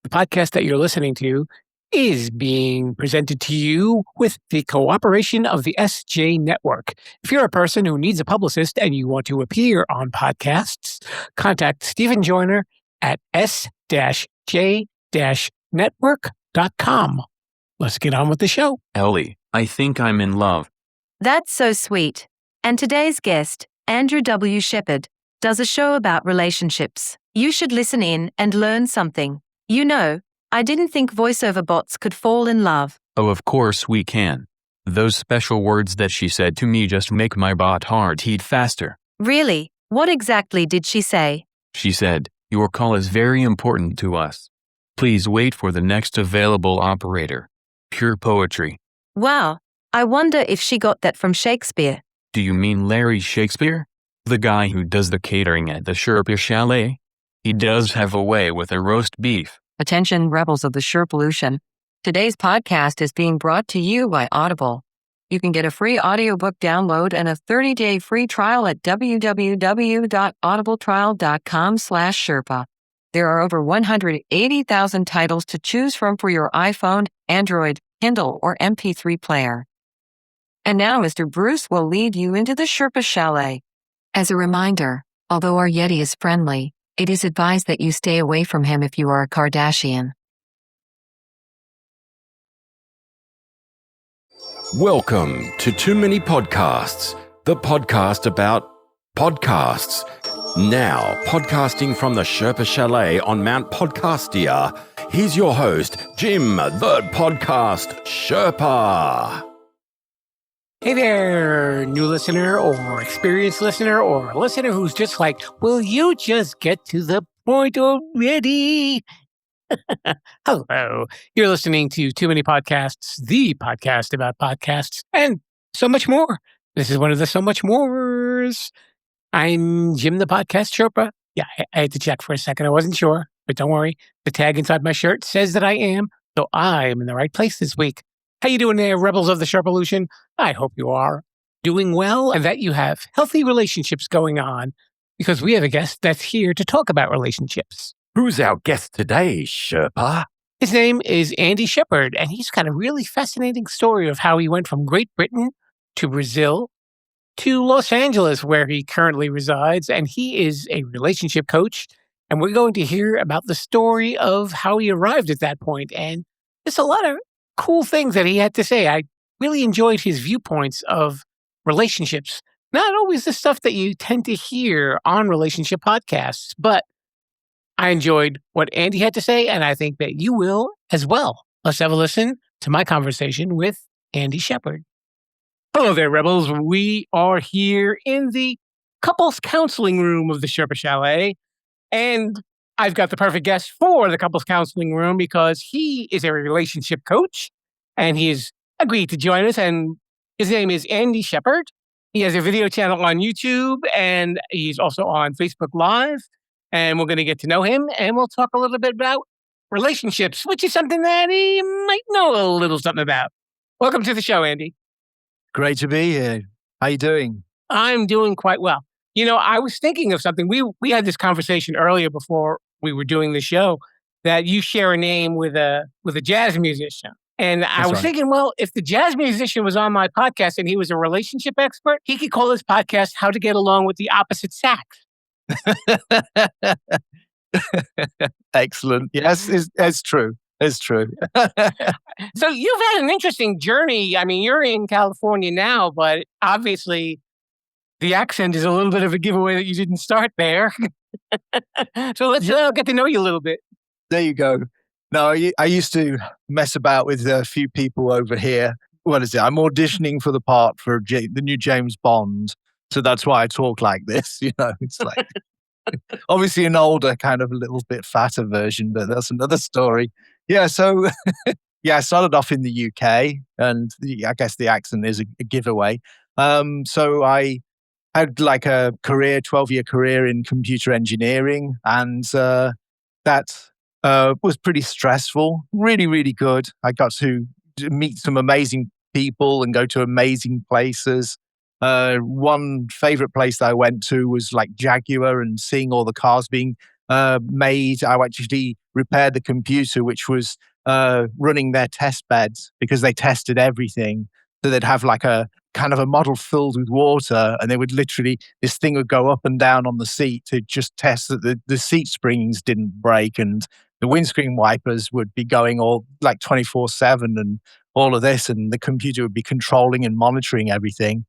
The podcast that you're listening to is being presented to you with the cooperation of the SJ Network. If you're a person who needs a publicist and you want to appear on podcasts, contact Stephen Joyner at s-j-network.com. Let's get on with the show. Ellie, I think I'm in love. That's so sweet. And today's guest, Andrew W. Shepherd, does a show about relationships. You should listen in and learn something. You know, I didn't think voiceover bots could fall in love. Oh, of course we can. Those special words that she said to me just make my bot heart beat faster. Really? What exactly did she say? She said, "Your call is very important to us. Please wait for the next available operator." Pure poetry. Wow, I wonder if she got that from Shakespeare. Do you mean Larry Shakespeare? The guy who does the catering at the Sherpa Chalet? He does have a way with a roast beef. Attention, rebels of the Sherpalution. Today's podcast is being brought to you by Audible. You can get a free audiobook download and a 30-day free trial at www.audibletrial.com/Sherpa. There are over 180,000 titles to choose from for your iPhone, Android, Kindle, or MP3 player. And now Mr. Bruce will lead you into the Sherpa Chalet. As a reminder, although our Yeti is friendly, it is advised that you stay away from him if you are a Kardashian. Welcome to Too Many Podcasts, the podcast about podcasts. Now, podcasting from the Sherpa Chalet on Mount Podcastia, here's your host, Jim, the podcast Sherpa. Hey there, new listener or experienced listener or a listener who's just like, will you just get to the point already? Hello, you're listening to Too Many Podcasts, the podcast about podcasts, and so much more. This is one of the so much mores. I'm Jim, the podcast Sherpa. Yeah, I had to check for a second. I wasn't sure, but don't worry. The tag inside my shirt says that I am, so I'm in the right place this week. How you doing there, rebels of the Sherpalution? I hope you are doing well and that you have healthy relationships going on, because we have a guest that's here to talk about relationships. Who's our guest today, Sherpa? His name is Andy Shepherd, and he's got a really fascinating story of how he went from Great Britain to Brazil to Los Angeles, where he currently resides, and he is a relationship coach, and we're going to hear about the story of how he arrived at that point, and there's a lot of cool things that he had to say. I really enjoyed his viewpoints of relationships. Not always the stuff that you tend to hear on relationship podcasts, but I enjoyed what Andy had to say, and I think that you will as well. Let's have a listen to my conversation with Andy Shepherd. Hello there, rebels. We are here in the couples counseling room of the Sherpa Chalet, and I've got the perfect guest for the couples counseling room because he is a relationship coach and he has agreed to join us. And his name is Andy Shepherd. He has a video channel on YouTube and he's also on Facebook Live. And we're going to get to know him and we'll talk a little bit about relationships, which is something that he might know a little something about. Welcome to the show, Andy. Great to be here. How you doing? I'm doing quite well. You know, I was thinking of something. We had this conversation earlier before we were doing the show that you share a name with a jazz musician. And I was thinking, well, if the jazz musician was on my podcast and he was a relationship expert, he could call his podcast How to Get Along with the Opposite Sex. Excellent. Yes, it's true. It's true. So you've had an interesting journey. I mean, you're in California now, but obviously the accent is a little bit of a giveaway that you didn't start there. So let's get to know you a little bit. There you go. No, I used to mess about with a few people over here. What is it? I'm auditioning for the part for the new James Bond. So that's why I talk like this. You know, it's like obviously an older, kind of a little bit fatter version, but that's another story. Yeah. So I started off in the UK and I guess the accent is a giveaway. So I had like a 12-year career in computer engineering, and that was pretty stressful, really, really good. I got to meet some amazing people and go to amazing places. One favorite place that I went to was like Jaguar and seeing all the cars being I actually repaired the computer, which was running their test beds because they tested everything. So they'd have like a kind of a model filled with water, and they would literally, this thing would go up and down on the seat to just test that the seat springs didn't break, and the windscreen wipers would be going all like 24/7 and all of this, and the computer would be controlling and monitoring everything.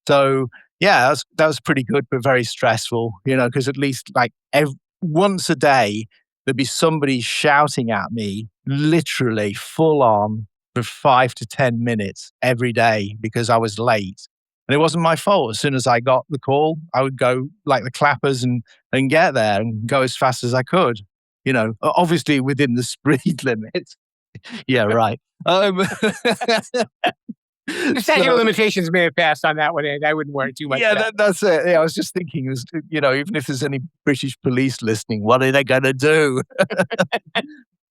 So yeah, that was pretty good, but very stressful, because at least like once a day, there'd be somebody shouting at me, literally full on, for 5 to 10 minutes every day because I was late. And it wasn't my fault. As soon as I got the call, I would go like the clappers and get there and go as fast as I could, obviously within the speed limit. Yeah, right. The statute of limitations may have passed on that one, and I wouldn't worry too much. Yeah, that's it. Yeah, I was just thinking, even if there's any British police listening, what are they going to do?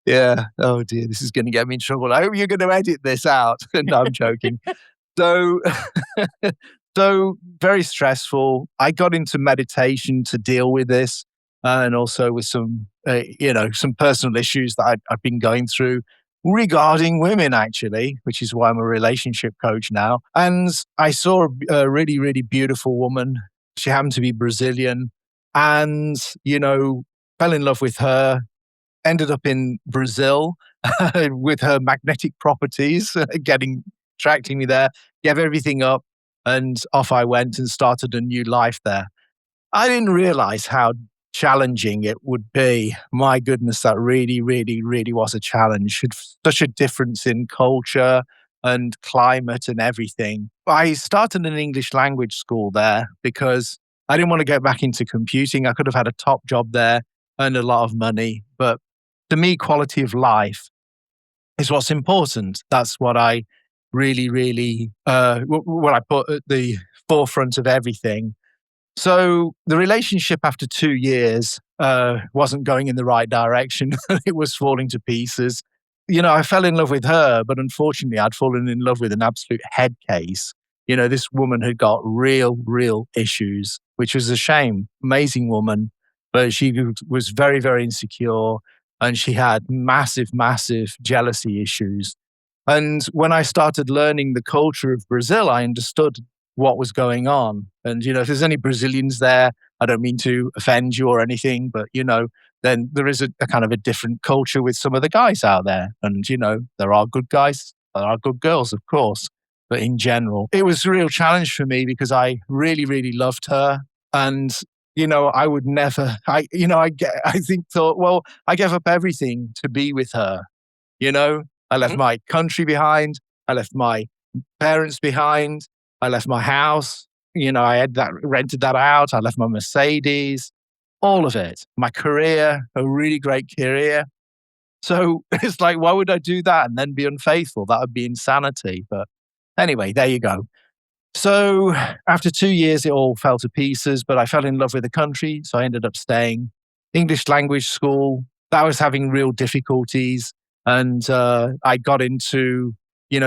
Yeah. Oh dear, this is going to get me in trouble. I hope you're going to edit this out. No, I'm joking. So, so very stressful. I got into meditation to deal with this, and also with some personal issues that I've been going through regarding women, actually, which is why I'm a relationship coach now. And I saw a really, really beautiful woman. She happened to be Brazilian, and fell in love with her. Ended up in Brazil with her magnetic properties, attracting me there, gave everything up, and off I went and started a new life there. I didn't realize how challenging it would be. My goodness, that really, really, really was a challenge. Such a difference in culture and climate and everything. I started an English language school there because I didn't want to go back into computing. I could have had a top job there, earned a lot of money, but to me, quality of life is what's important. That's what I really, really, what I put at the forefront of everything. So the relationship after 2 years wasn't going in the right direction. It was falling to pieces. I fell in love with her, but unfortunately, I'd fallen in love with an absolute head case. This woman had got real, real issues, which was a shame. Amazing woman, but she was very, very insecure. And she had massive, massive jealousy issues. And when I started learning the culture of Brazil, I understood what was going on. And, if there's any Brazilians there, I don't mean to offend you or anything, but, then there is a kind of a different culture with some of the guys out there. And, there are good guys, there are good girls, of course. But in general, it was a real challenge for me because I really, really loved her. And I would never, I thought, well, I gave up everything to be with her. I left my country behind. I left my parents behind. I left my house. I had rented that out. I left my Mercedes, all of it, my career, a really great career. So it's like, why would I do that and then be unfaithful? That would be insanity. But anyway, there you go. So after 2 years, it all fell to pieces, but I fell in love with the country. So I ended up staying. English language school, that was having real difficulties. And I got into,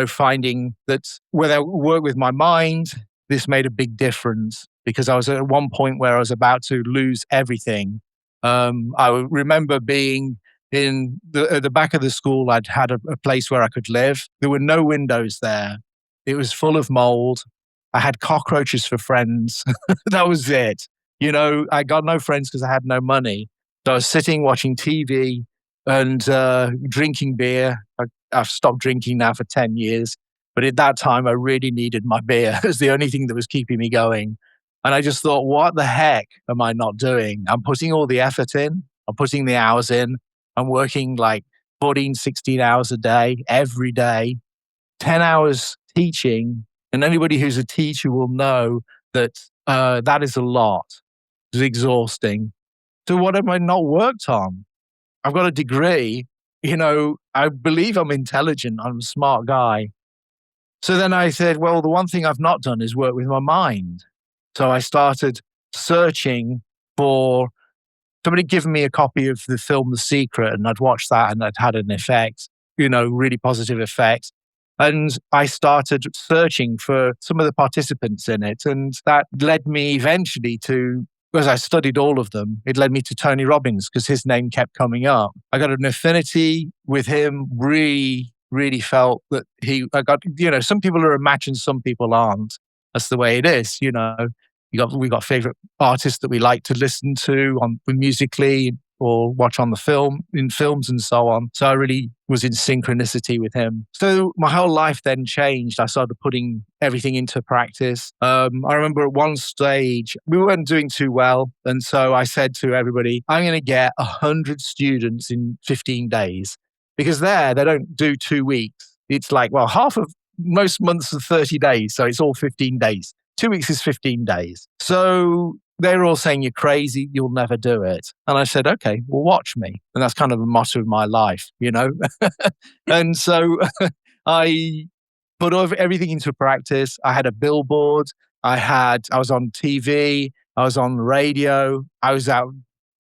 finding that when I work with my mind, this made a big difference because I was at one point where I was about to lose everything. I remember being at the back of the school. I'd had a place where I could live. There were no windows there. It was full of mold. I had cockroaches for friends. That was it. I got no friends because I had no money. So I was sitting watching TV and drinking beer. I've stopped drinking now for 10 years. But at that time, I really needed my beer. It was the only thing that was keeping me going. And I just thought, what the heck am I not doing? I'm putting all the effort in. I'm putting the hours in. I'm working like 14, 16 hours a day, every day, 10 hours teaching. And anybody who's a teacher will know that that is a lot. It's exhausting. So what have I not worked on? I've got a degree. I believe I'm intelligent. I'm a smart guy. So then I said, well, the one thing I've not done is work with my mind. So I started searching for somebody giving me a copy of the film The Secret, and I'd watched that and I'd had an effect, really positive effect. And I started searching for some of the participants in it. And that led me eventually to as I studied all of them, it led me to Tony Robbins because his name kept coming up. I got an affinity with him, really felt that some people are a match and some people aren't. That's the way it is, we got favorite artists that we like to listen to musically or watch on in films and so on. So I really was in synchronicity with him. So my whole life then changed. I started putting everything into practice. I remember at one stage, we weren't doing too well. And so I said to everybody, I'm going to get 100 students in 15 days. Because they don't do 2 weeks. It's like, well, half of most months are 30 days. So it's all 15 days. 2 weeks is 15 days. So they were all saying, you're crazy, you'll never do it. And I said, okay, well, watch me. And that's kind of the motto of my life, And so I put everything into practice. I had a billboard. I was on TV. I was on the radio. I was out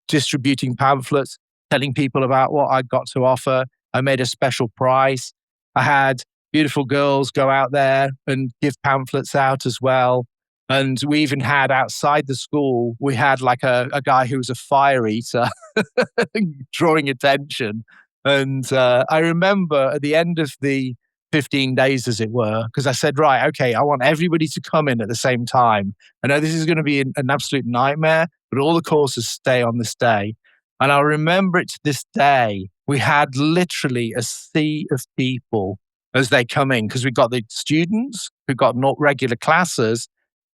distributing pamphlets, telling people about what I got to offer. I made a special price. I had beautiful girls go out there and give pamphlets out as well. And we even had outside the school, we had like a guy who was a fire eater drawing attention. And I remember at the end of the 15 days, as it were, because I said, right, okay, I want everybody to come in at the same time. I know this is going to be an absolute nightmare, but all the courses stay on this day. And I remember it to this day. We had literally a sea of people as they come in because we got the students who got not regular classes,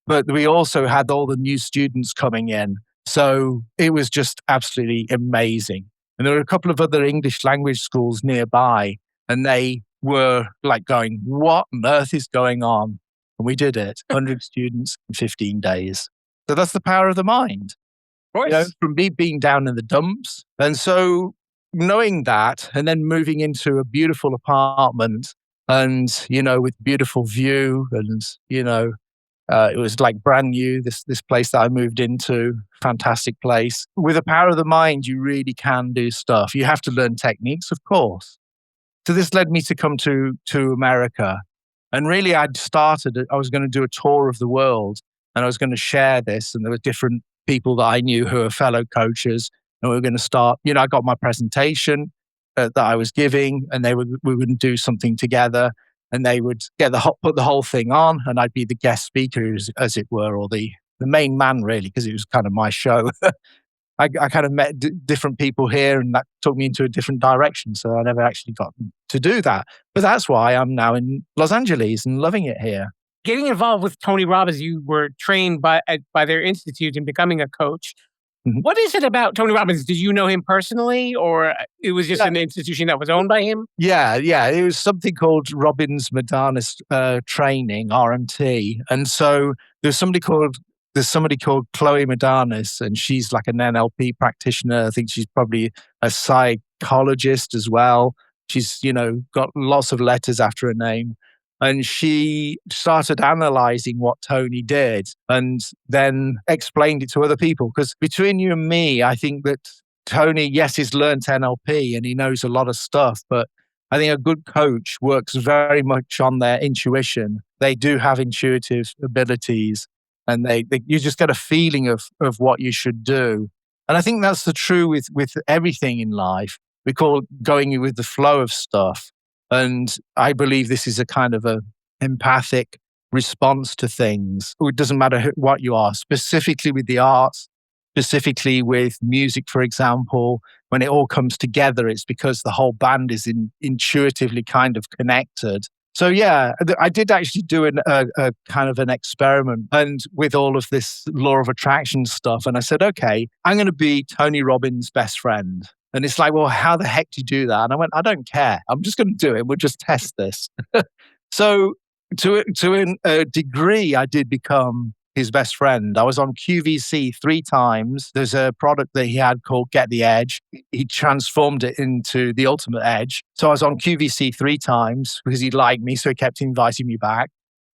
but we also had all the new students coming in. So it was just absolutely amazing. And there were a couple of other English language schools nearby, and they were like going, what on earth is going on? And we did it, 100 students in 15 days. So that's the power of the mind. Of course. From me being down in the dumps. And so knowing that and then moving into a beautiful apartment and, with beautiful view and, it was like brand new, this place that I moved into, fantastic place. With the power of the mind, you really can do stuff. You have to learn techniques, of course. So this led me to come to America. And really I was going to do a tour of the world and I was going to share this. And there were different people that I knew who were fellow coaches. And we were going to start, I got my presentation that I was giving and we would do something together and they would put the whole thing on and I'd be the guest speaker as it were, or the main man really, because it was kind of my show. I kind of met different people here and that took me into a different direction. So I never actually got to do that. But that's why I'm now in Los Angeles and loving it here. Getting involved with Tony Robbins, you were trained by their institute and becoming a coach. Mm-hmm. What is it about Tony Robbins? Did you know him personally, or it was just an institution that was owned by him? Yeah. It was something called Robbins Madanis Training, RMT. And so there's somebody called Chloe Madanis, and she's like an NLP practitioner. I think she's probably a psychologist as well. She's, got lots of letters after her name. And she started analyzing what Tony did and then explained it to other people. Because between you and me, I think that Tony, yes, he's learned NLP and he knows a lot of stuff, but I think a good coach works very much on their intuition. They do have intuitive abilities and you just get a feeling of what you should do. And I think that's the true with everything in life. We call it going with the flow of stuff. And I believe this is a kind of a empathic response to things. It doesn't matter what you are, specifically with the arts, specifically with music, for example. When it all comes together, it's because the whole band is intuitively kind of connected. So yeah, I did actually do a kind of an experiment and with all of this law of attraction stuff. And I said, okay, I'm going to be Tony Robbins' best friend. And it's like, well, how the heck do you do that? And I went, I don't care. I'm just going to do it. We'll just test this. So to a degree, I did become his best friend. I was on QVC 3 times. There's a product that he had called Get the Edge. He transformed it into the ultimate edge. So I was on QVC 3 times because he liked me. So he kept inviting me back.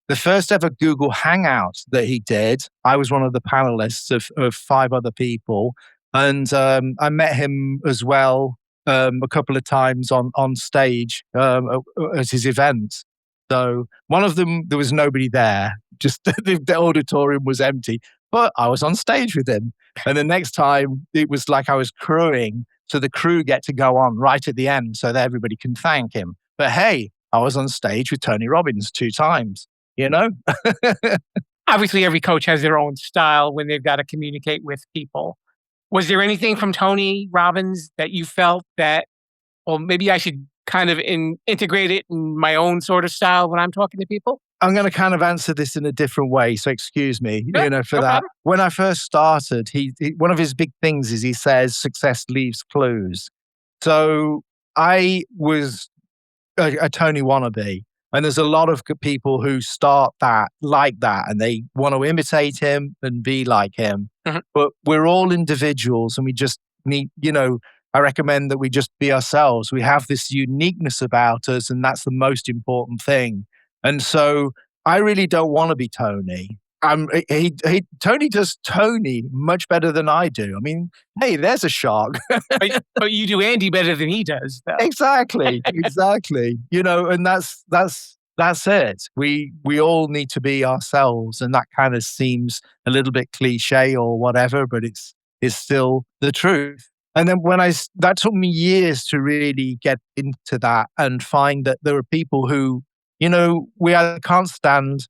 The first ever Google Hangout that he did, I was one of the panelists of 5 other people. And I met him as well a couple of times on stage at his events. So one of them, there was nobody there. Just the auditorium was empty. but I was on stage with him. And the next time it was like I was crewing. So the crew get to go on right at the end so that everybody can thank him. But hey, I was on stage with Tony Robbins 2 times, you know? Obviously, every coach has their own style when they've got to communicate with people. Was there anything from Tony Robbins that you felt that, well, maybe I should kind of integrate it in my own sort of style when I'm talking to people? I'm going to kind of answer this in a different way. So excuse me, Sure, for no that. problem. When I first started, one of his big things is he says success leaves clues. So I was a Tony wannabe. And there's a lot of people who start that like that and they want to imitate him and be like him. Mhm. But we're all individuals and we just need, I recommend that we just be ourselves. We have this uniqueness about us, and that's the most important thing. And so I really don't want to be Tony. Tony does Tony much better than I do. I mean, hey, there's a shark. But you do Andy better than he does, though. Exactly. And that's it. We all need to be ourselves, and that kind of seems a little bit cliche or whatever, but it's still the truth. And then that took me years to really get into that and find that there are people who, we either can't stand,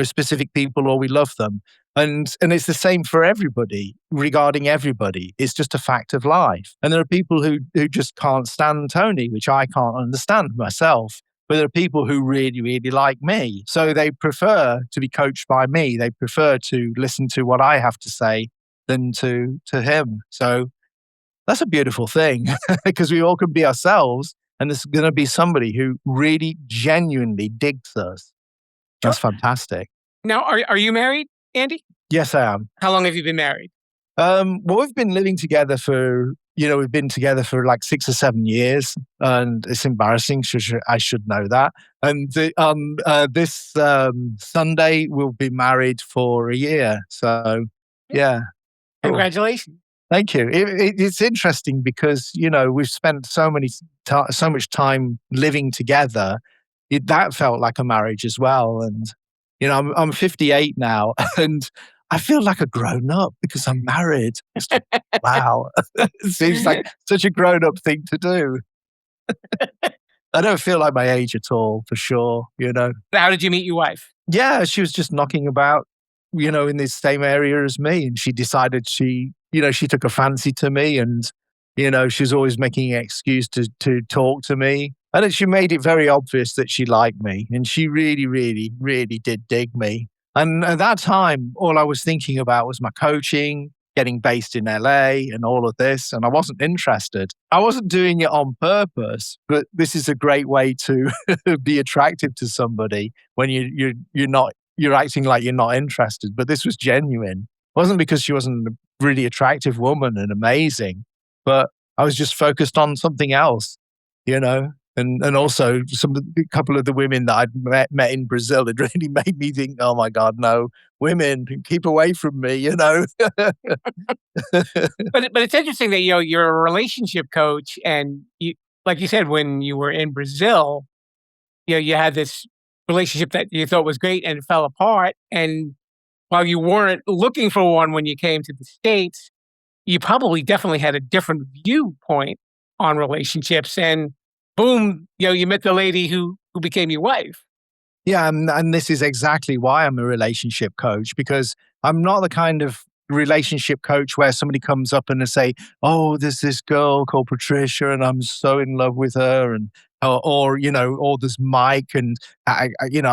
specific people or we love them. And it's the same for everybody, regarding everybody. It's just a fact of life. And there are people who just can't stand Tony, which I can't understand myself. But there are people who really, really like me. So they prefer to be coached by me. They prefer to listen to what I have to say than to him. So that's a beautiful thing because we all can be ourselves. And there's going to be somebody who really genuinely digs us. That's fantastic. Now, are you married, Andy? Yes, I am. How long have you been married? Well, we've been living together we've been together for like 6 or 7 years, and it's embarrassing. I should know that. And this Sunday, we'll be married for a year. So, yeah. Congratulations. Thank you. It's interesting because, we've spent so much time living together. That felt like a marriage as well. And, I'm 58 now and I feel like a grown up because I'm married. Wow. It seems like such a grown up thing to do. I don't feel like my age at all, for sure, How did you meet your wife? Yeah, she was just knocking about, in the same area as me. And she decided she took a fancy to me and, she's always making an excuse to talk to me. And she made it very obvious that she liked me. And she really, really, really did dig me. And at that time, all I was thinking about was my coaching, getting based in LA and all of this. And I wasn't interested. I wasn't doing it on purpose, but this is a great way to be attractive to somebody when you're acting like you're not interested. But this was genuine. It wasn't because she wasn't a really attractive woman and amazing, but I was just focused on something else, And also a couple of the women that I'd met in Brazil, it really made me think, oh my God, no, women, keep away from me, But it's interesting that, you're a relationship coach and you, like you said, when you were in Brazil, you had this relationship that you thought was great and it fell apart. And while you weren't looking for one when you came to the States, you probably definitely had a different viewpoint on relationships. And boom, you met the lady who became your wife. Yeah, and this is exactly why I'm a relationship coach, because I'm not the kind of relationship coach where somebody comes up and they say, oh, there's this girl called Patricia and I'm so in love with her, and or there's Mike and I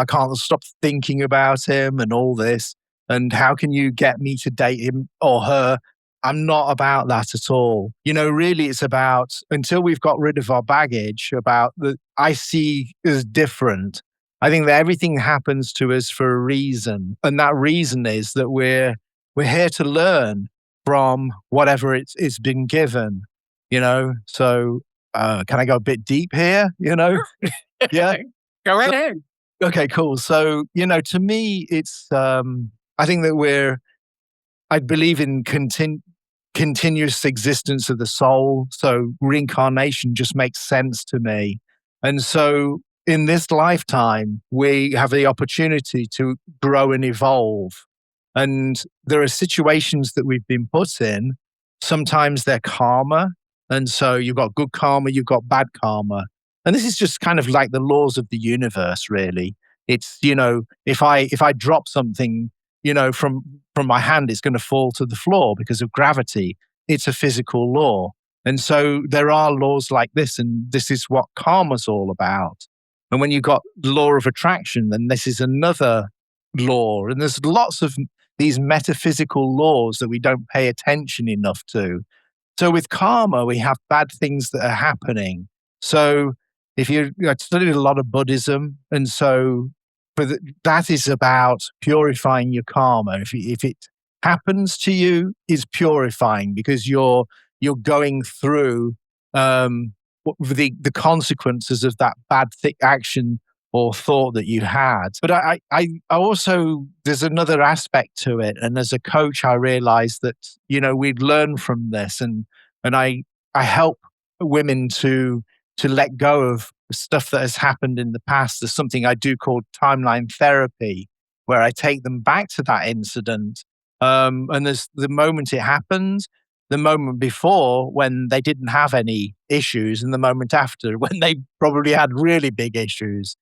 can't stop thinking about him and all this, and how can you get me to date him or her? I'm not about that at all. Really it's about, until we've got rid of our baggage about I see as different. I think that everything happens to us for a reason. And that reason is that we're here to learn from whatever it's been given, So can I go a bit deep here, Yeah. Go right ahead. Okay, cool. So, to me, it's, I think that I believe in continuous existence of the soul. So reincarnation just makes sense to me. And so in this lifetime, we have the opportunity to grow and evolve. And there are situations that we've been put in. Sometimes they're karma. And so you've got good karma, you've got bad karma. And this is just kind of like the laws of the universe, really. It's, if I drop something, from my hand, it's going to fall to the floor because of gravity. It's a physical law. And so there are laws like this, and this is what karma's all about. And when you've got the law of attraction, then this is another law. And there's lots of these metaphysical laws that we don't pay attention enough to. So with karma, we have bad things that are happening. So I studied a lot of Buddhism, and so that is about purifying your karma. If it happens to you, is purifying because you're going through the consequences of that bad action or thought that you had. But I also, there's another aspect to it. And as a coach, I realized that, we'd learn from this, and I help women to let go of stuff that has happened in the past. There's something I do called timeline therapy, where I take them back to that incident. And there's the moment it happened, the moment before when they didn't have any issues, and the moment after when they probably had really big issues.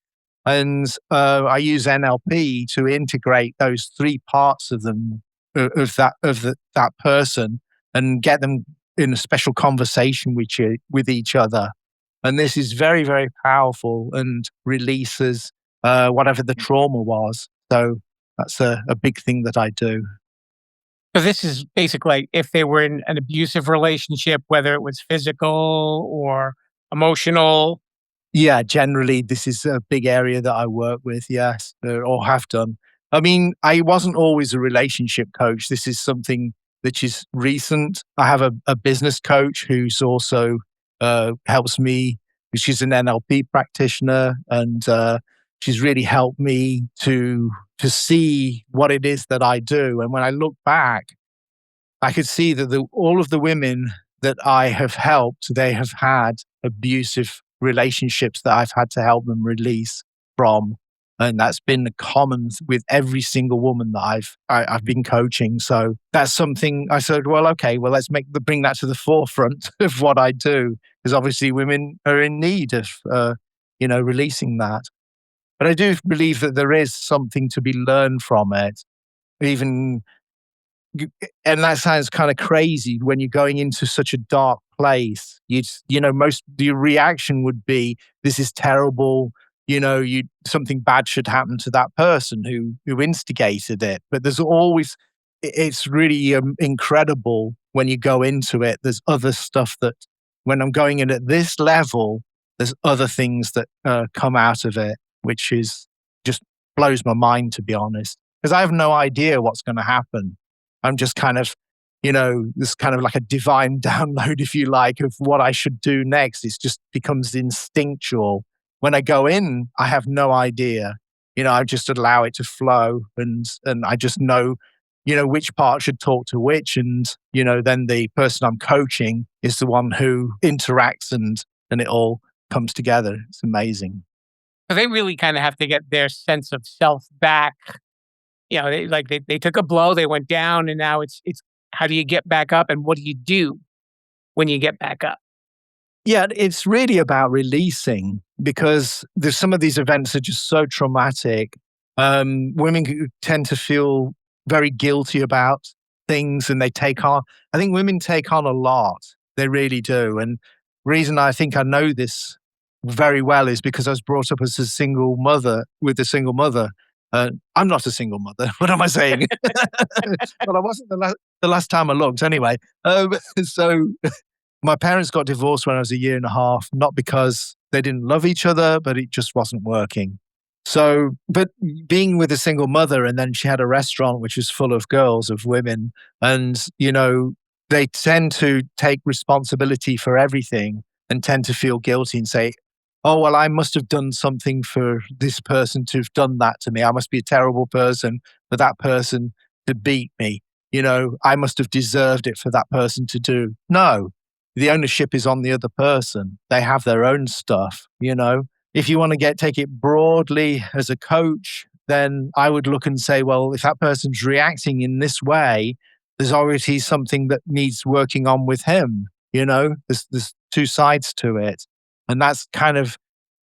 And I use NLP to integrate those three parts of them, of that person, and get them in a special conversation with each other. And this is very, very powerful and releases whatever the trauma was. So that's a big thing that I do. So this is basically if they were in an abusive relationship, whether it was physical or emotional. Yeah, generally, this is a big area that I work with, yes, or have done. I mean, I wasn't always a relationship coach. This is something that is recent. I have a business coach who's also helps me. She's an NLP practitioner, and she's really helped me to see what it is that I do. And when I look back, I could see that all of the women that I have helped, they have had abusive relationships that I've had to help them release from. And that's been common with every single woman that I've been coaching. So that's something I said, well, okay, well, let's bring that to the forefront of what I do, because obviously women are in need of, releasing that. But I do believe that there is something to be learned from it, even. And that sounds kind of crazy when you're going into such a dark place. Most the reaction would be, "This is terrible." Something bad should happen to that person who instigated it. But there's always, it's really incredible when you go into it. There's other stuff that, when I'm going in at this level, there's other things that come out of it, which is just blows my mind, to be honest, because I have no idea what's going to happen. I'm just kind of, this kind of like a divine download, if you like, of what I should do next. It just becomes instinctual. When I go in, I have no idea. I just allow it to flow, and I just know, which part should talk to which. And, then the person I'm coaching is the one who interacts, and it all comes together. It's amazing. So they really kind of have to get their sense of self back. They took a blow, they went down, and now it's how do you get back up, and what do you do when you get back up? Yeah, it's really about releasing, because there's some of these events are just so traumatic. Women tend to feel very guilty about things, and I think women take on a lot. They really do. And reason I think I know this very well is because I was brought up as a single mother with a single mother. I'm not a single mother. What am I saying? Well, I wasn't the last time I looked anyway. So my parents got divorced when I was 1.5 years, not because they didn't love each other, but it just wasn't working. So, but being with a single mother, and then she had a restaurant which was full of girls, of women, and, they tend to take responsibility for everything and tend to feel guilty and say, oh, well, I must have done something for this person to have done that to me. I must be a terrible person for that person to beat me. I must have deserved it for that person to do. No, the ownership is on the other person. They have their own stuff. If you want to take it broadly as a coach, then I would look and say, well, if that person's reacting in this way, there's already something that needs working on with him. There's two sides to it. And that's kind of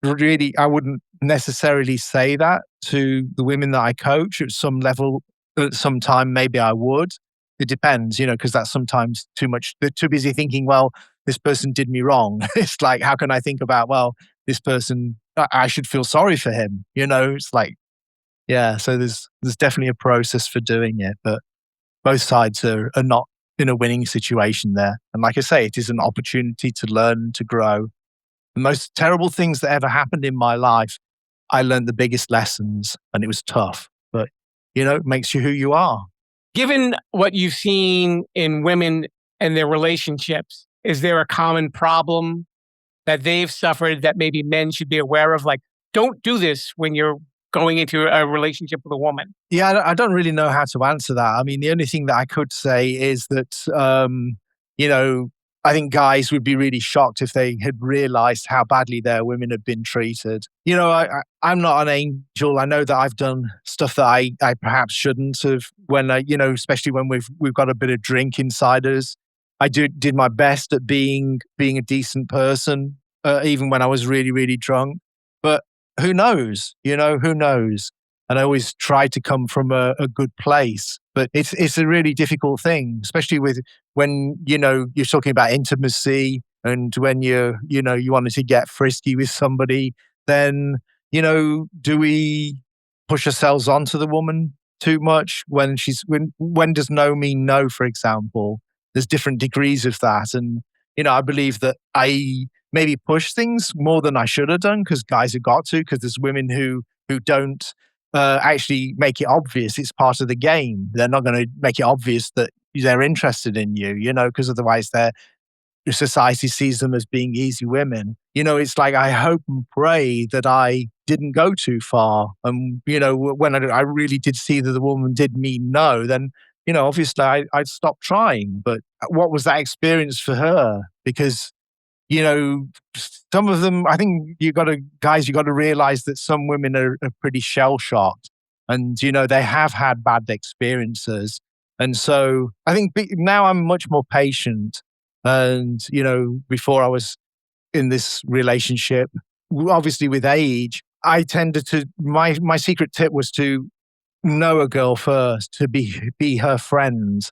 really, I wouldn't necessarily say that to the women that I coach at some level. At some time, maybe I would. It depends, because that's sometimes too much. They're too busy thinking, well, this person did me wrong. It's like, how can I think about, well, this person, I should feel sorry for him. It's like, yeah. So there's definitely a process for doing it, but both sides are not in a winning situation there. And like I say, it is an opportunity to learn, to grow. The most terrible things that ever happened in my life, I learned the biggest lessons, and it was tough, but it makes you who you are. Given what you've seen in women and their relationships, is there a common problem that they've suffered that maybe men should be aware of? Like, don't do this when you're going into a relationship with a woman. Yeah, I don't really know how to answer that. I mean, the only thing that I could say is that, I think guys would be really shocked if they had realized how badly their women have been treated. I'm not an angel. I know that I've done stuff that I perhaps shouldn't have when especially when we've got a bit of drink inside us. I did my best at being a decent person, even when I was really, really drunk. But who knows? Who knows? And I always try to come from a good place. But it's a really difficult thing, especially when you're talking about intimacy, and when you wanted to get frisky with somebody, then do we push ourselves onto the woman too much when does no mean no, for example? There's different degrees of that, and I believe that I maybe push things more than I should have done, because guys have got to, because there's women who don't actually make it obvious. It's part of the game. They're not going to make it obvious that they're interested in you, because otherwise society sees them as being easy women. It's like, I hope and pray that I didn't go too far. And, when I really did see that the woman did mean no, then, obviously I'd stop trying. But what was that experience for her? Because, some of them, I think you got to realize that some women are pretty shell shocked, and, they have had bad experiences. And so I think now I'm much more patient. And, before I was in this relationship, obviously with age, I tended to, my secret tip was to know a girl first, to be her friend,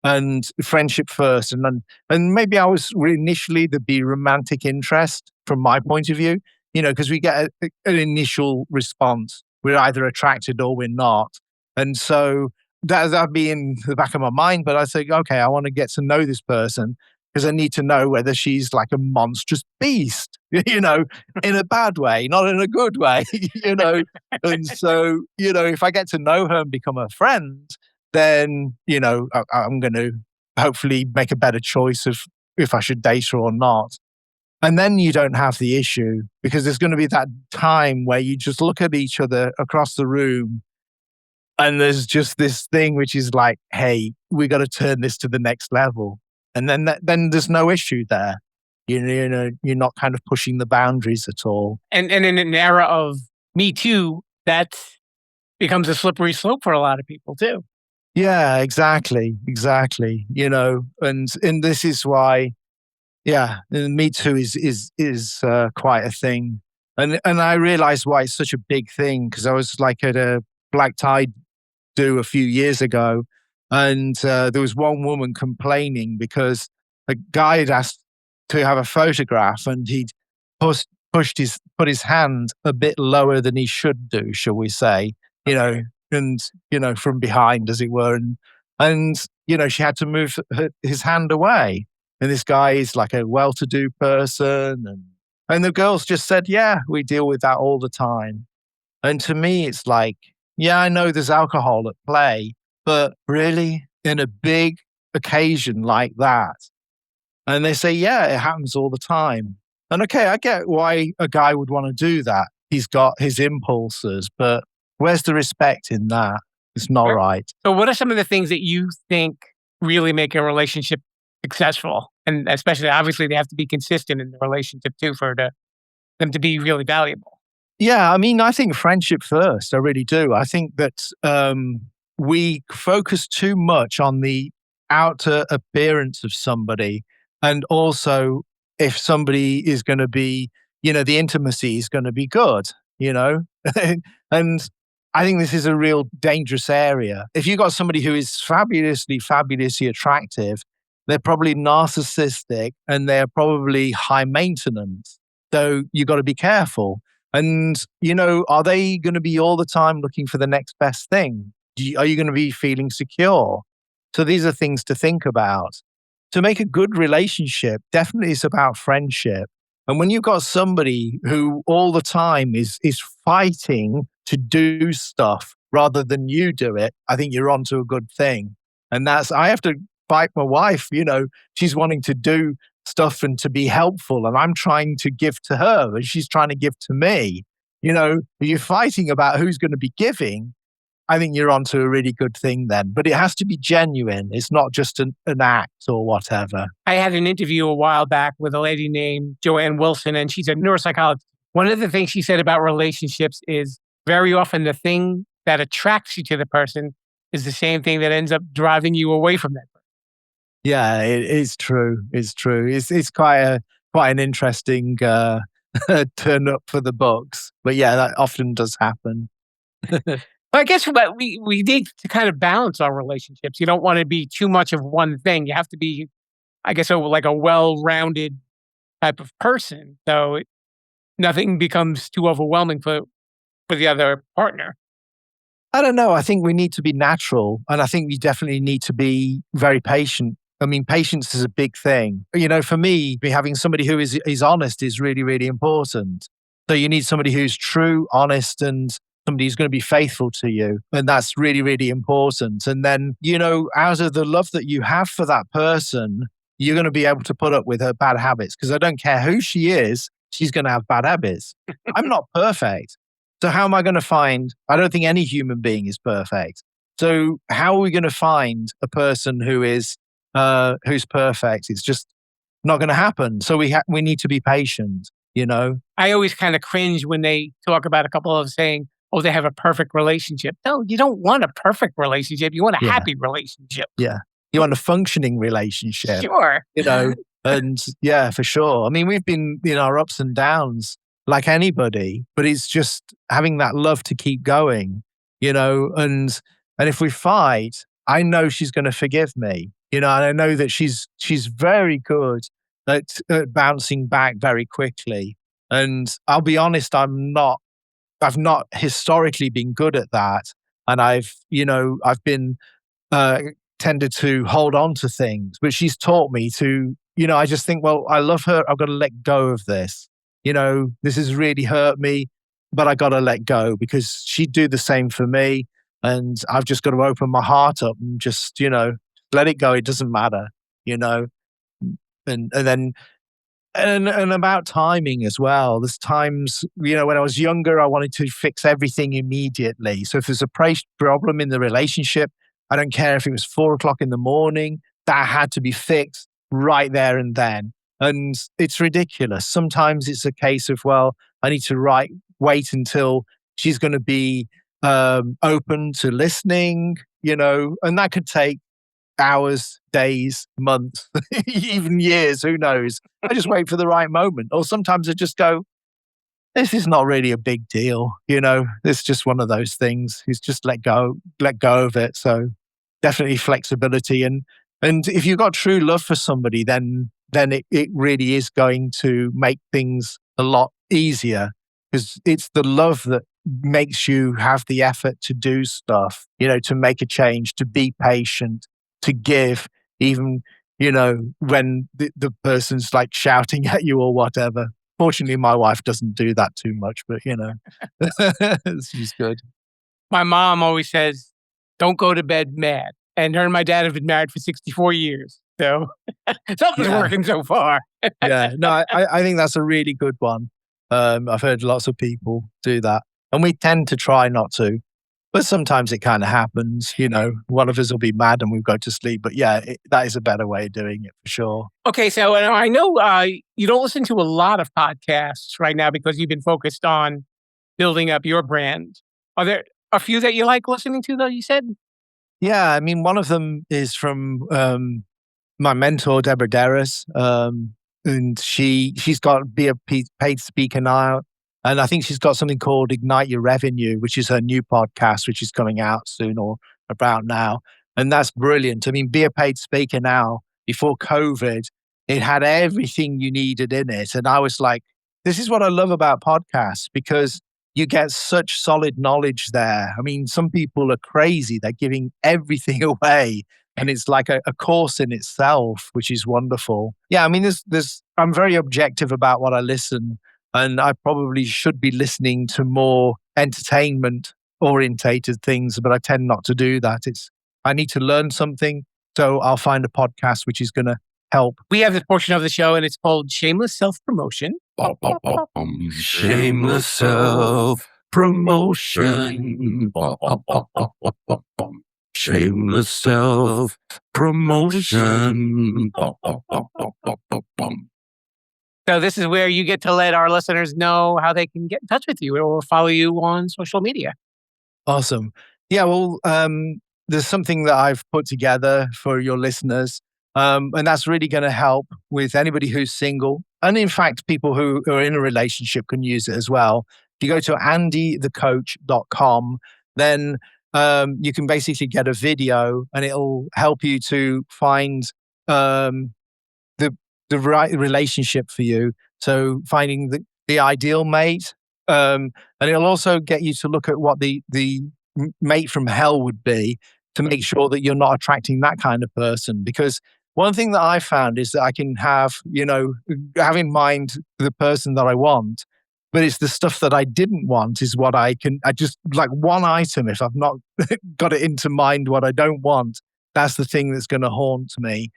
and friendship first. And maybe I was initially there'd be romantic interest from my point of view, because we get an initial response. We're either attracted or we're not. And so that'd be in the back of my mind. But I think, okay, I want to get to know this person, because I need to know whether she's like a monstrous beast, in a bad way, not in a good way, And so, if I get to know her and become her friend, then, I'm going to hopefully make a better choice of if I should date her or not. And then you don't have the issue, because there's going to be that time where you just look at each other across the room, and there's just this thing which is like, hey, we got to turn this to the next level. And then there's no issue there. You're not kind of pushing the boundaries at all. And in an era of Me Too, that becomes a slippery slope for a lot of people too. Yeah, exactly. And this is why, Me Too is quite a thing. And I realized why it's such a big thing, because I was like at a black tie do a few years ago, and there was one woman complaining because a guy had asked to have a photograph, and he'd put his hand a bit lower than he should do, shall we say, and from behind, as it were, and she had to move his hand away, and this guy is like a well-to-do person, and the girls just said, yeah, we deal with that all the time. And to me, it's like, yeah, I know there's alcohol at play, but really, in a big occasion like that? And they say, yeah, it happens all the time. And okay, I get why a guy would want to do that. He's got his impulses, but where's the respect in that? It's not right. So what are some of the things that you think really make a relationship successful? And especially, obviously, they have to be consistent in the relationship too for them to be really valuable. Yeah, I mean, I think friendship first. I really do. I think that we focus too much on the outer appearance of somebody, and also if somebody is going to be, the intimacy is going to be good, you know? And I think this is a real dangerous area. If you got somebody who is fabulously attractive, they're probably narcissistic and they're probably high maintenance. So you got to be careful. And, are they going to be all the time looking for the next best thing? Are you going to be feeling secure? So these are things to think about. To make a good relationship, definitely it's about friendship. And when you've got somebody who all the time is fighting to do stuff rather than you do it, I think you're onto a good thing. And I have to fight my wife, she's wanting to do stuff and to be helpful, and I'm trying to give to her and she's trying to give to me. You're fighting about who's going to be giving. I think you're onto a really good thing then, but it has to be genuine. It's not just an act or whatever. I had an interview a while back with a lady named Joanne Wilson, and she's a neuropsychologist. One of the things she said about relationships is very often the thing that attracts you to the person is the same thing that ends up driving you away from that person. Yeah, it is true. It's true. It's quite an interesting turn up for the books. But yeah, that often does happen. I guess we need to kind of balance our relationships. You don't want to be too much of one thing. You have to be, I guess, like a well-rounded type of person. So nothing becomes too overwhelming for the other partner. I don't know. I think we need to be natural. And I think we definitely need to be very patient. I mean, patience is a big thing. For me, having somebody who is honest is really, really important. So you need somebody who's true, honest, and somebody who's going to be faithful to you. And that's really, really important. And then, out of the love that you have for that person, you're going to be able to put up with her bad habits. Because I don't care who she is, she's going to have bad habits. I'm not perfect. So how am I going to find? I don't think any human being is perfect. So how are we going to find a person who's perfect? It's just not going to happen. So we need to be patient. I always kind of cringe when they talk about a couple of saying, "Oh, they have a perfect relationship." No, you don't want a perfect relationship. You want a happy relationship. Yeah, you want a functioning relationship. Sure. And yeah, for sure. I mean, we've been in our ups and downs like anybody, but it's just having that love to keep going, and if we fight, I know she's going to forgive me, and I know that she's very good at bouncing back very quickly. And I'll be honest, I've not historically been good at that. And I've been tended to hold on to things, but she's taught me to, I just think, well, I love her. I've got to let go of this. This has really hurt me, but I got to let go because she'd do the same for me. And I've just got to open my heart up and just, let it go. It doesn't matter, and then, and about timing as well. There's times, when I was younger, I wanted to fix everything immediately. So if there's a problem in the relationship, I don't care if it was 4:00 in the morning, that had to be fixed right there and then. And it's ridiculous. Sometimes it's a case of, well, I need to wait until she's going to be open to listening, and that could take hours, days, months, even years, who knows? I just wait for the right moment. Or sometimes I just go, this is not really a big deal. It's just one of those things. It's just let go of it. So definitely flexibility. And if you've got true love for somebody, then it really is going to make things a lot easier, because it's the love that makes you have the effort to do stuff, to make a change, to be patient, to give, even, when the person's like shouting at you or whatever. Fortunately, my wife doesn't do that too much, but she's good. My mom always says, "Don't go to bed mad." And her and my dad have been married for 64 years. So something's working so far. Yeah, no, I think that's a really good one. I've heard lots of people do that. And we tend to try not to. But sometimes it kind of happens, one of us will be mad and we'll go to sleep. But yeah, that is a better way of doing it for sure. Okay, so I know you don't listen to a lot of podcasts right now because you've been focused on building up your brand. Are there a few that you like listening to, though, you said? Yeah, I mean, one of them is from my mentor, Deborah Derris. And she's got Be a Paid Speaker now. And I think she's got something called Ignite Your Revenue, which is her new podcast, which is coming out soon or about now. And that's brilliant. I mean, Be a Paid Speaker now, before COVID, it had everything you needed in it. And I was like, this is what I love about podcasts, because you get such solid knowledge there. I mean, some people are crazy. They're giving everything away. And it's like a course in itself, which is wonderful. Yeah, I mean, I'm very objective about what I listen. And I probably should be listening to more entertainment orientated things, but I tend not to do that. I need to learn something. So I'll find a podcast which is going to help. We have this portion of the show, and it's called Shameless Self-Promotion. Shameless self-promotion. Shameless self-promotion. So this is where you get to let our listeners know how they can get in touch with you or follow you on social media. Awesome. Yeah, well, there's something that I've put together for your listeners. And that's really going to help with anybody who's single. And in fact, people who are in a relationship can use it as well. If you go to andythecoach.com, then you can basically get a video and it'll help you to find the right relationship for you. So finding the ideal mate. And it'll also get you to look at what the mate from hell would be, to make sure that you're not attracting that kind of person. Because one thing that I found is that I can have in mind the person that I want, but it's the stuff that I didn't want is what I just like one item. If I've not got it into mind what I don't want, that's the thing that's going to haunt me.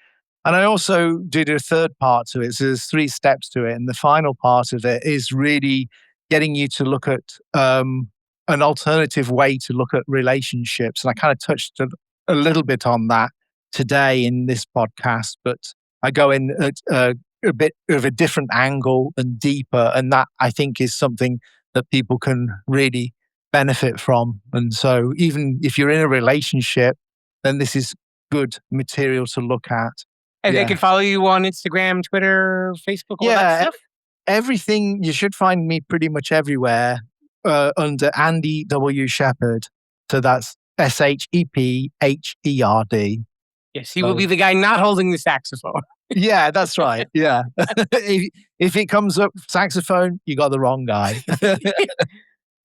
And I also did a third part to it. So there's 3 steps to it. And the final part of it is really getting you to look at an alternative way to look at relationships. And I kind of touched a little bit on that today in this podcast, but I go in at a bit of a different angle and deeper. And that, I think, is something that people can really benefit from. And so even if you're in a relationship, then this is good material to look at. And they can follow you on Instagram, Twitter, Facebook, all that stuff? Everything. You should find me pretty much everywhere under Andy W. Shepherd. So that's SHEPHERD. Yes, he will be the guy not holding the saxophone. Yeah, that's right. Yeah. if it comes up saxophone, you got the wrong guy.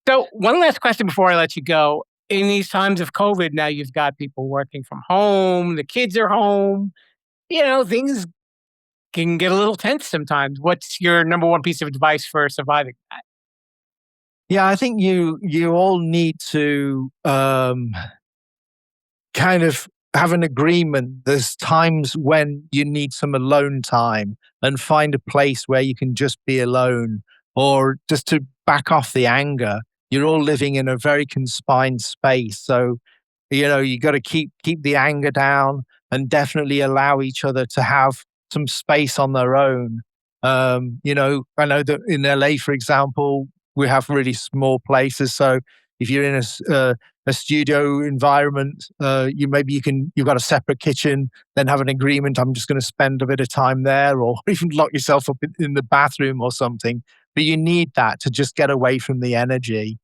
So one last question before I let you go. In these times of COVID, now you've got people working from home, the kids are home. Things can get a little tense sometimes. What's your number one piece of advice for surviving that? Yeah, I think you all need to kind of have an agreement. There's times when you need some alone time and find a place where you can just be alone, or just to back off the anger. You're all living in a very confined space. So, you got to keep the anger down and definitely allow each other to have some space on their own. I know that in LA, for example, we have really small places. So if you're in a studio environment, you've got a separate kitchen, then have an agreement. I'm just going to spend a bit of time there, or even lock yourself up in the bathroom or something. But you need that to just get away from the energy.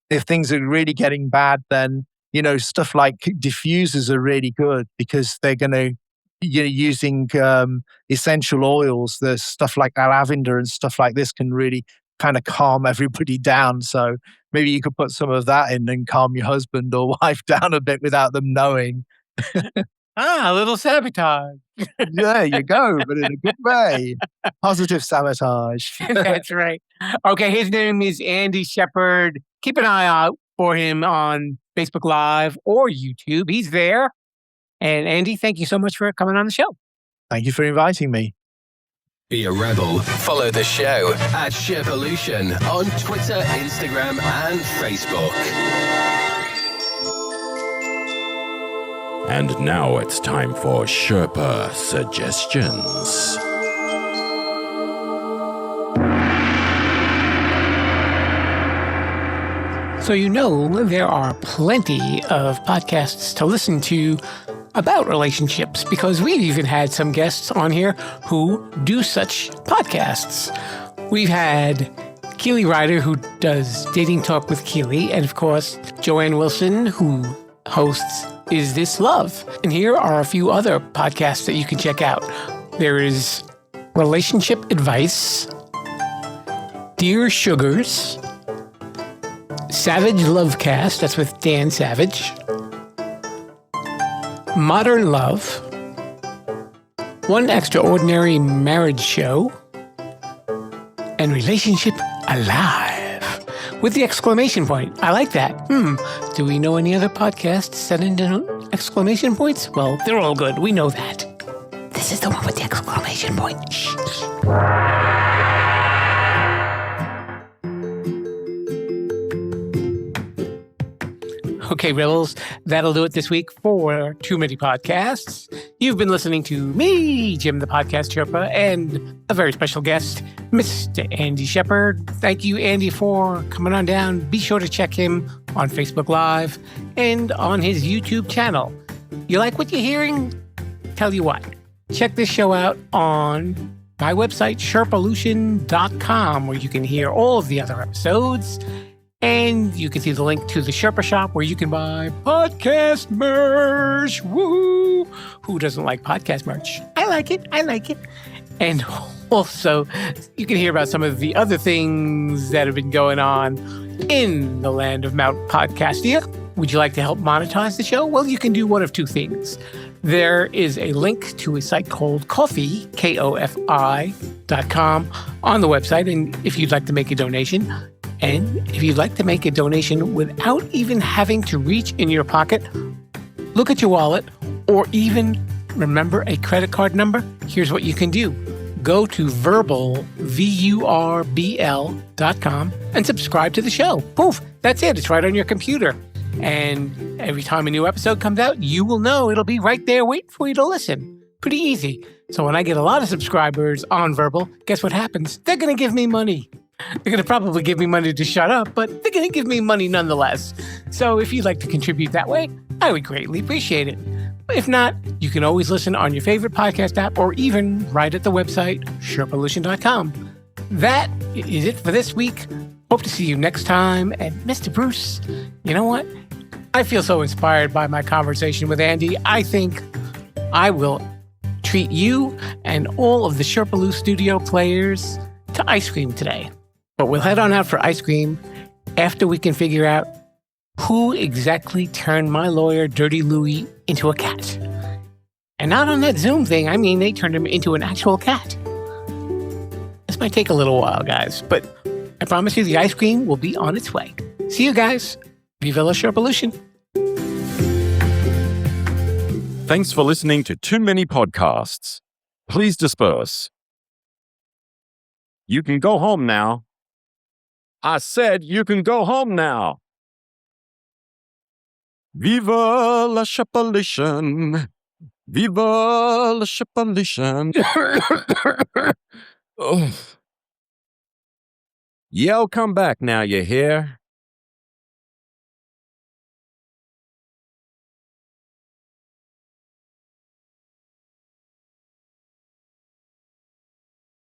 If things are really getting bad, then stuff like diffusers are really good, because they're going to, using essential oils, there's stuff like lavender and stuff like this can really kind of calm everybody down. So maybe you could put some of that in and calm your husband or wife down a bit without them knowing. A little sabotage. There you go, but in a good way. Positive sabotage. That's right. Okay, his name is Andy Shepherd. Keep an eye out for him on Facebook Live or YouTube. He's there. And Andy, thank you so much for coming on the show. Thank you for inviting me. Be a rebel. Follow the show at Sherpalution on Twitter, Instagram, and Facebook. And now it's time for Sherpa Suggestions. So you know there are plenty of podcasts to listen to about relationships because we've even had some guests on here who do such podcasts. We've had Keely Ryder, who does Dating Talk with Keely, and of course, Joanne Wilson, who hosts Is This Love? And here are a few other podcasts that you can check out. There is Relationship Advice, Dear Sugars, Savage Lovecast, that's with Dan Savage, Modern Love, One Extraordinary Marriage Show, and Relationship Alive, with the exclamation point. I like that. Do we know any other podcasts that end in exclamation points? Well, they're all good. We know that. This is the one with the exclamation point. Shh. Okay, Rebels, that'll do it this week for Too Many Podcasts. You've been listening to me, Jim the Podcast Sherpa, and a very special guest, Mr. Andy Shepherd. Thank you, Andy, for coming on down. Be sure to check him on Facebook Live and on his YouTube channel. You like what you're hearing? Tell you what, check this show out on my website, Sherpalution.com, where you can hear all of the other episodes. And you can see the link to the Sherpa shop where you can buy podcast merch. Woo! Who doesn't like podcast merch? I like it. And also, you can hear about some of the other things that have been going on in the land of Mount Podcastia. Would you like to help monetize the show? Well, you can do one of two things. There is a link to a site called Ko-fi, KOFI.com on the website. And if you'd like to make a donation, and if you'd like to make a donation without even having to reach in your pocket, look at your wallet, or even remember a credit card number, here's what you can do. Go to Verbal, VURBL.com, and subscribe to the show. Poof, that's it. It's right on your computer. And every time a new episode comes out, you will know it'll be right there waiting for you to listen. Pretty easy. So when I get a lot of subscribers on Verbal, guess what happens? They're going to give me money. They're going to probably give me money to shut up, but they're going to give me money nonetheless. So if you'd like to contribute that way, I would greatly appreciate it. If not, you can always listen on your favorite podcast app or even right at the website, Sherpalution.com. That is it for this week. Hope to see you next time. And Mr. Bruce, you know what? I feel so inspired by my conversation with Andy. I think I will treat you and all of the Sherpaloo studio players to ice cream today. But we'll head on out for ice cream after we can figure out who exactly turned my lawyer, Dirty Louie, into a cat. And not on that Zoom thing. I mean, they turned him into an actual cat. This might take a little while, guys, but I promise you the ice cream will be on its way. See you guys. Viva la Sherpalution. Thanks for listening to Too Many Podcasts. Please disperse. You can go home now. I said you can go home now. Viva la Sherpalution. Viva la Sherpalution. Oh. Yeah, I'll come back now, you hear?